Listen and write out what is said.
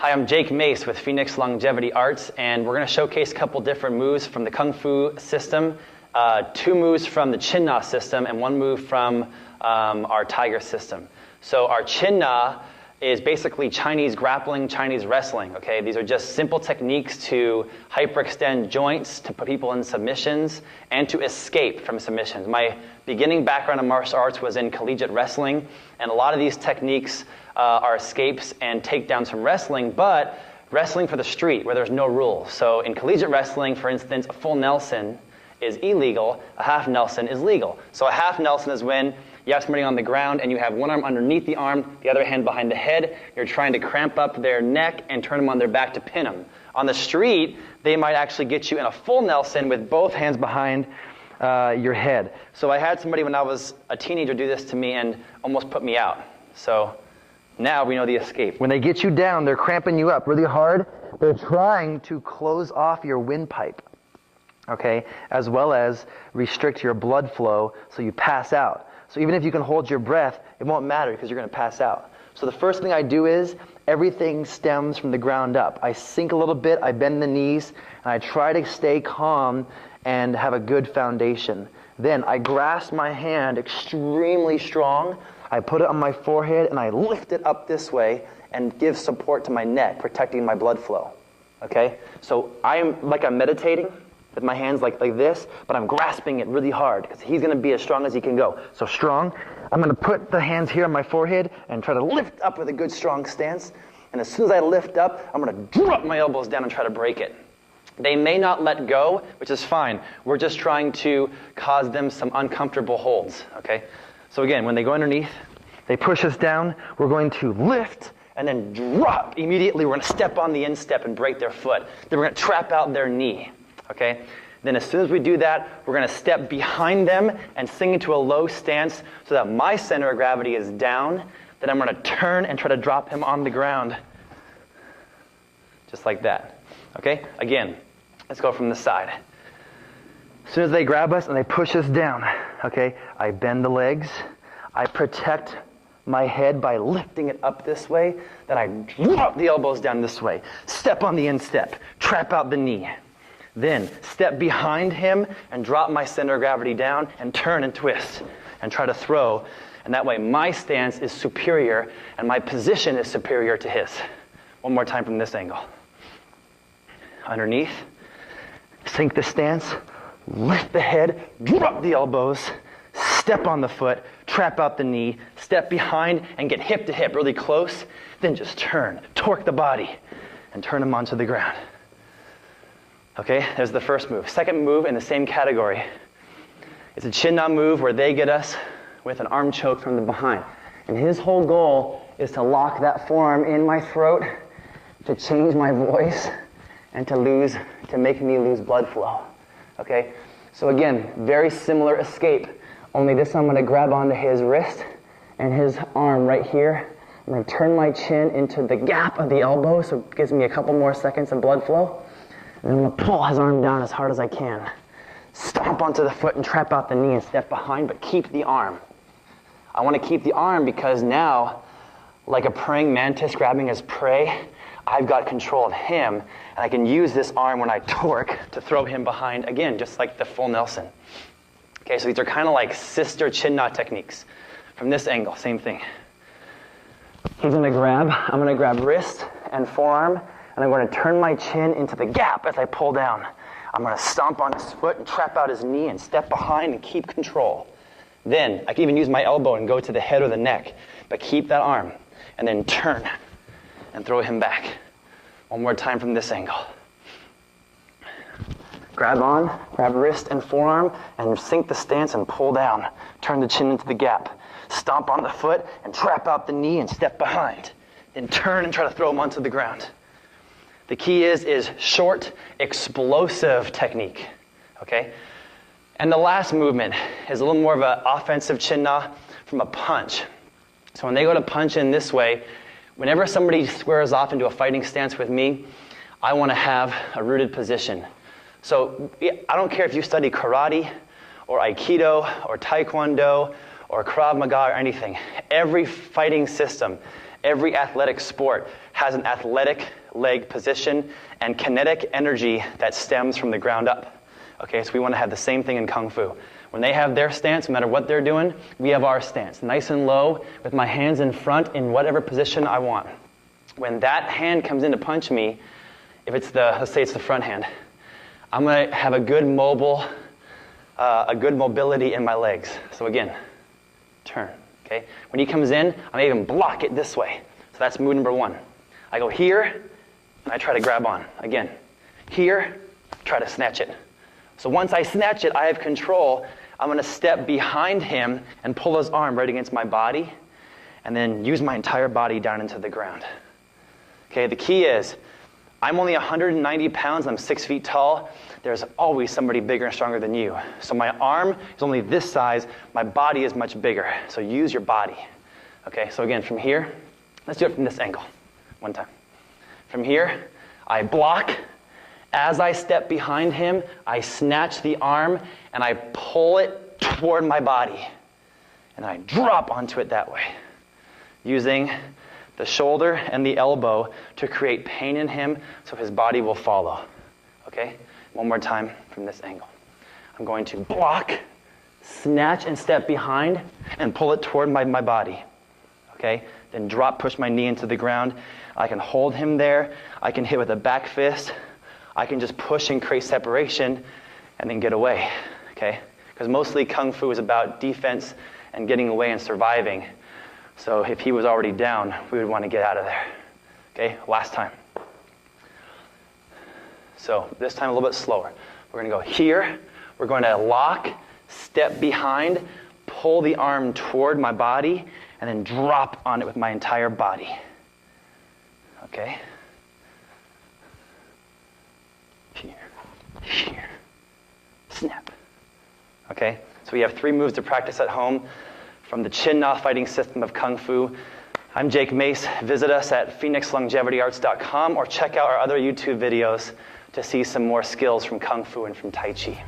Hi, I'm Jake Mace with Phoenix Longevity Arts, and we're going to showcase a couple different moves from the Kung Fu system, 2 moves from the Chin Na system, and 1 move from our Tiger system. So our Chin Na is basically Chinese grappling, Chinese wrestling. Okay, these are just simple techniques to hyperextend joints, to put people in submissions, and to escape from submissions. My beginning background in martial arts was in collegiate wrestling, and a lot of these techniques are escapes and takedowns from wrestling, but wrestling for the street where there's no rules. So in collegiate wrestling, for instance, a full Nelson is illegal, a half Nelson is legal. So a half Nelson is when you have somebody on the ground and you have one arm underneath the arm, the other hand behind the head. You're trying to cramp up their neck and turn them on their back to pin them. On the street, they might actually get you in a full Nelson with both hands behind your head. So I had somebody when I was a teenager do this to me and almost put me out. So now we know the escape. When they get you down, they're cramping you up really hard. They're trying to close off your windpipe, okay, as well as restrict your blood flow so you pass out. So even if you can hold your breath, it won't matter because you're going to pass out. So the first thing I do is everything stems from the ground up. I sink a little bit, I bend the knees, and I try to stay calm and have a good foundation. Then I grasp my hand extremely strong. I put it on my forehead and I lift it up this way and give support to my neck, protecting my blood flow. Okay? So I'm meditating with my hands like this, but I'm grasping it really hard because he's going to be as strong as he can go. So strong. I'm going to put the hands here on my forehead and try to lift up with a good strong stance. And as soon as I lift up, I'm going to drop my elbows down and try to break it. They may not let go, which is fine. We're just trying to cause them some uncomfortable holds. Okay? So again, when they go underneath, they push us down, we're going to lift and then drop. Immediately, we're going to step on the instep and break their foot. Then we're going to trap out their knee. Okay? Then as soon as we do that, we're going to step behind them and sink into a low stance so that my center of gravity is down. Then I'm going to turn and try to drop him on the ground. Just like that. Okay? Again, let's go from the side. As soon as they grab us and they push us down, okay, I bend the legs. I protect my head by lifting it up this way. Then I drop the elbows down this way. Step on the instep. Trap out the knee. Then step behind him and drop my center of gravity down and turn and twist and try to throw. And that way my stance is superior and my position is superior to his. One more time from this angle. Underneath. Sink the stance. Lift the head, drop the elbows, step on the foot, trap out the knee, step behind and get hip to hip really close, then just turn, torque the body, and turn them onto the ground. Okay, there's the first move. Second move in the same category. It's a Chin Na move where they get us with an arm choke from the behind. And his whole goal is to lock that forearm in my throat, to change my voice, and to make me lose blood flow. Okay, so again, very similar escape, only this time I'm going to grab onto his wrist and his arm right here. I'm going to turn my chin into the gap of the elbow so it gives me a couple more seconds of blood flow. And I'm going to pull his arm down as hard as I can. Stomp onto the foot and trap out the knee and step behind, but keep the arm. I want to keep the arm because now, like a praying mantis grabbing his prey, I've got control of him, and I can use this arm when I torque to throw him behind, again, just like the full Nelson. Okay, so these are kind of like sister Chin Na techniques. From this angle, same thing. He's going to grab, I'm going to grab wrist and forearm, and I'm going to turn my chin into the gap as I pull down. I'm going to stomp on his foot and trap out his knee and step behind and keep control. Then, I can even use my elbow and go to the head or the neck, but keep that arm, and then turn and throw him back. One more time from this angle. Grab wrist and forearm, and sink the stance and pull down. Turn the chin into the gap. Stomp on the foot and trap out the knee and step behind. Then turn and try to throw him onto the ground. The key is short, explosive technique. Okay? And the last movement is a little more of an offensive Chin Na from a punch. So when they go to punch in this way, whenever somebody squares off into a fighting stance with me, I want to have a rooted position. So I don't care if you study karate or aikido or taekwondo or Krav Maga or anything. Every fighting system, Every athletic sport has an athletic leg position and kinetic energy that stems from the ground up. Okay, so we want to have the same thing in Kung Fu. When they have their stance, no matter what they're doing, we have our stance. Nice and low, with my hands in front in whatever position I want. When that hand comes in to punch me, if it's let's say it's the front hand, I'm going to have a good mobility in my legs. So again, turn. Okay? When he comes in, I'm even block it this way. So that's move number 1. I go here, and I try to grab on. Again, here, try to snatch it. So once I snatch it, I have control. I'm going to step behind him and pull his arm right against my body, and then use my entire body down into the ground. Okay, the key is, I'm only 190 pounds, I'm 6 feet tall. There's always somebody bigger and stronger than you. So my arm is only this size, my body is much bigger. So use your body. Okay, so again, from here, let's do it from this angle. One time. From here, I block. As I step behind him, I snatch the arm and I pull it toward my body. And I drop onto it that way, using the shoulder and the elbow to create pain in him so his body will follow. Okay? One more time from this angle. I'm going to block, snatch and step behind, and pull it toward my body. Okay? Then drop, push my knee into the ground. I can hold him there. I can hit with a back fist. I can just push and create separation and then get away. Okay? Because mostly Kung Fu is about defense and getting away and surviving. So if he was already down, we would want to get out of there. Okay? Last time. So this time a little bit slower. We're going to go here. We're going to lock, step behind, pull the arm toward my body, and then drop on it with my entire body. Okay? Here. Snap. Okay? So we have 3 moves to practice at home from the Chin Na fighting system of Kung Fu. I'm Jake Mace. Visit us at phoenixlongevityarts.com or check out our other YouTube videos to see some more skills from Kung Fu and from Tai Chi.